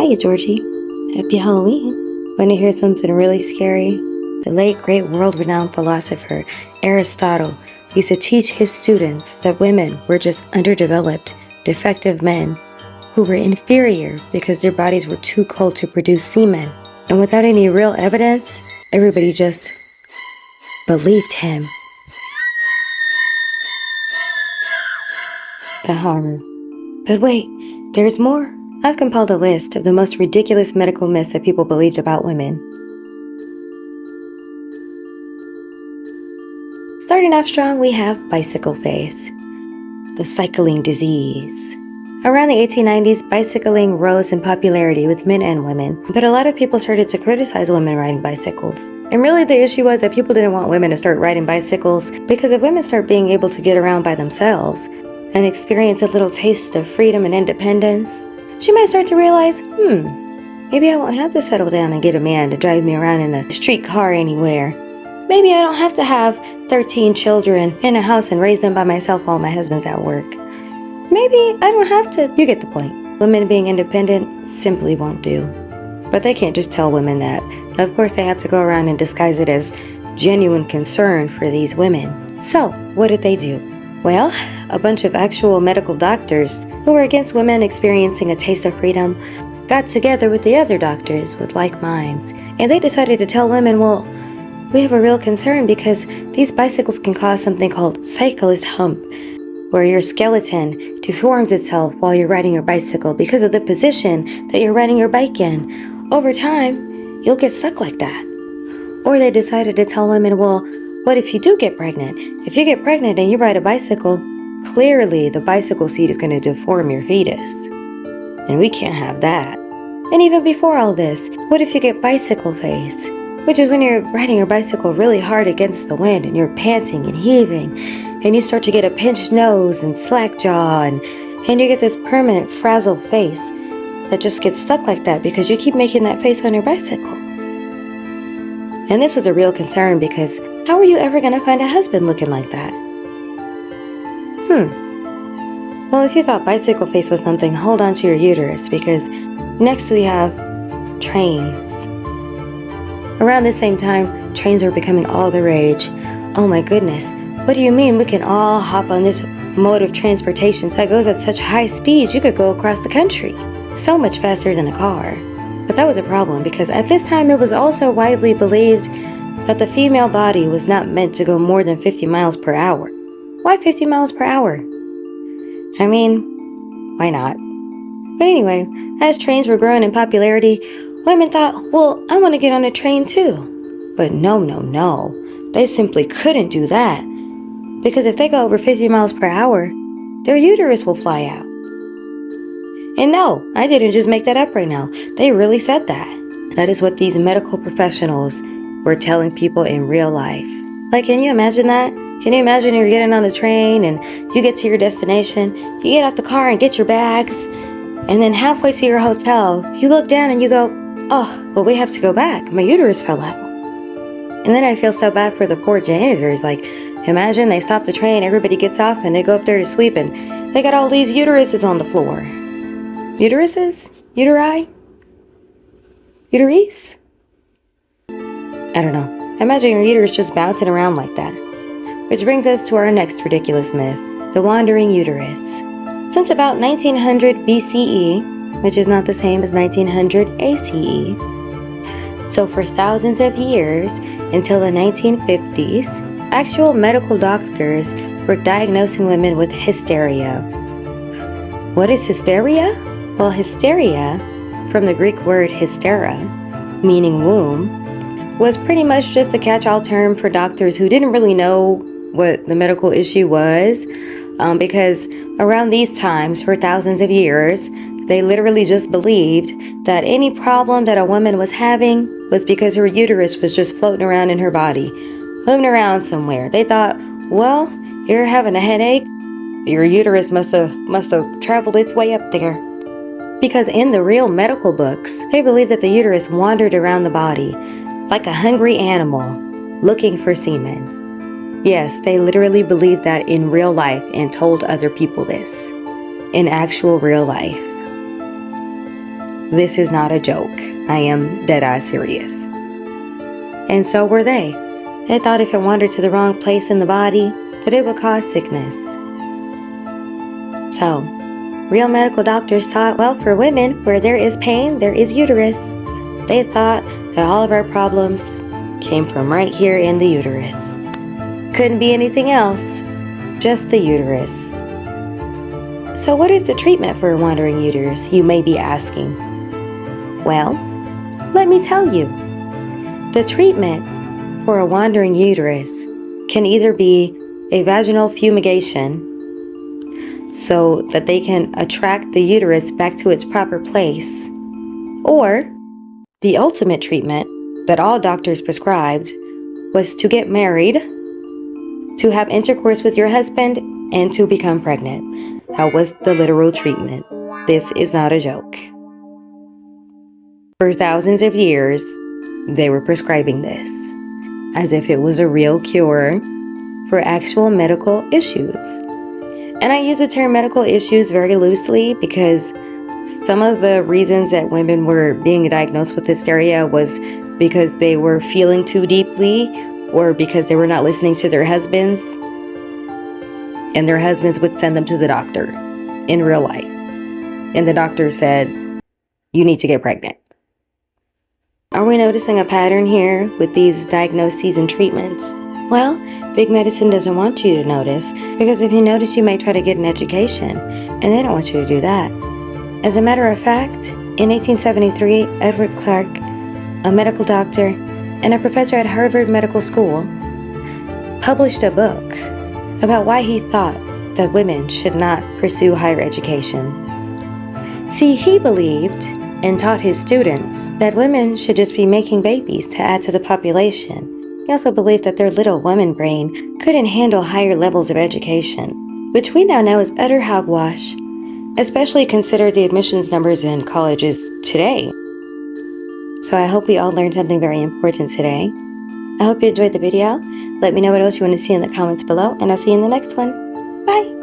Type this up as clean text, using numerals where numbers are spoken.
Hiya, Georgie. Happy Halloween. Want to hear something really scary? The late, great, world-renowned philosopher Aristotle used to teach his students that women were just underdeveloped, defective men who were inferior because their bodies were too cold to produce semen. And without any real evidence, everybody just believed him. The horror. But wait, there's more. I've compiled a list of the most ridiculous medical myths that people believed about women. Starting off strong, we have bicycle face, the cycling disease. Around the 1890s, bicycling rose in popularity with men and women, but a lot of people started to criticize women riding bicycles. And really the issue was that people didn't want women to start riding bicycles because if women start being able to get around by themselves and experience a little taste of freedom and independence, she might start to realize, maybe I won't have to settle down and get a man to drive me around in a street car anywhere. Maybe I don't have to have 13 children in a house and raise them by myself while my husband's at work. Maybe I don't have to. You get the point. Women being independent simply won't do. But they can't just tell women that. Of course, they have to go around and disguise it as genuine concern for these women. So, what did they do? Well, a bunch of actual medical doctors who were against women experiencing a taste of freedom got together with the other doctors with like minds, and they decided to tell women, well, we have a real concern because these bicycles can cause something called cyclist hump, where your skeleton deforms itself while you're riding your bicycle because of the position that you're riding your bike in. Over time, you'll get stuck like that. Or they decided to tell women, well, what if you do get pregnant? If you get pregnant and you ride a bicycle, clearly the bicycle seat is going to deform your fetus. And we can't have that. And even before all this, what if you get bicycle face? Which is when you're riding your bicycle really hard against the wind and you're panting and heaving, and you start to get a pinched nose and slack jaw, and you get this permanent frazzled face that just gets stuck like that because you keep making that face on your bicycle. And this was a real concern because how are you ever going to find a husband looking like that? Well, if you thought bicycle face was something, hold on to your uterus because next we have trains. Around the same time, trains were becoming all the rage. Oh my goodness, what do you mean we can all hop on this mode of transportation that goes at such high speeds you could go across the country? So much faster than a car. But that was a problem because at this time it was also widely believed that the female body was not meant to go more than 50 miles per hour. Why 50 miles per hour? I mean, why not? But anyway, as trains were growing in popularity, women thought, well, I want to get on a train too. But no. They simply couldn't do that. Because if they go over 50 miles per hour, their uterus will fly out. And no, I didn't just make that up right now. They really said that. That is what these medical professionals were telling people in real life. Like, can you imagine that? Can you imagine you're getting on the train and you get to your destination, you get out the car and get your bags, and then halfway to your hotel, you look down and you go, oh, but we have to go back. My uterus fell out. And then I feel so bad for the poor janitors. Like, imagine they stop the train, everybody gets off, and they go up there to sweep, and they got all these uteruses on the floor. Uteruses? Uteri? Uteries? I don't know. Imagine your uterus just bouncing around like that. Which brings us to our next ridiculous myth, the wandering uterus. Since about 1900 BCE, which is not the same as 1900 ACE, so for thousands of years, until the 1950s, actual medical doctors were diagnosing women with hysteria. What is hysteria? Well, hysteria, from the Greek word hystera, meaning womb, was pretty much just a catch-all term for doctors who didn't really know what the medical issue was, because around these times, for thousands of years, they literally just believed that any problem that a woman was having was because her uterus was just floating around in her body, moving around somewhere. They thought, well, you're having a headache, your uterus must have traveled its way up there. Because in the real medical books, they believed that the uterus wandered around the body like a hungry animal looking for semen. Yes, they literally believed that in real life and told other people this in actual real life. This is not a joke. I am dead-ass serious. And so were they. They thought if it wandered to the wrong place in the body, that it would cause sickness. So, real medical doctors thought, well, for women, where there is pain, there is uterus. They thought that all of our problems came from right here in the uterus. Couldn't be anything else, just the uterus. So what is the treatment for a wandering uterus, you may be asking? Well, let me tell you. The treatment for a wandering uterus can either be a vaginal fumigation so that they can attract the uterus back to its proper place, or the ultimate treatment that all doctors prescribed was to get married, to have intercourse with your husband, and to become pregnant. That was the literal treatment. This is not a joke. For thousands of years, they were prescribing this as if it was a real cure for actual medical issues. And I use the term medical issues very loosely because some of the reasons that women were being diagnosed with hysteria was because they were feeling too deeply or because they were not listening to their husbands, and their husbands would send them to the doctor in real life. And the doctor said, you need to get pregnant. Are we noticing a pattern here with these diagnoses and treatments? Well, big medicine doesn't want you to notice, because if you notice, you may try to get an education, and they don't want you to do that. As a matter of fact, in 1873, Edward Clark, a medical doctor and a professor at Harvard Medical School, published a book about why he thought that women should not pursue higher education. See, he believed and taught his students that women should just be making babies to add to the population. He also believed that their little woman brain couldn't handle higher levels of education, which we now know is utter hogwash, especially consider the admissions numbers in colleges today. So I hope we all learned something very important today. I hope you enjoyed the video. Let me know what else you want to see in the comments below, and I'll see you in the next one. Bye!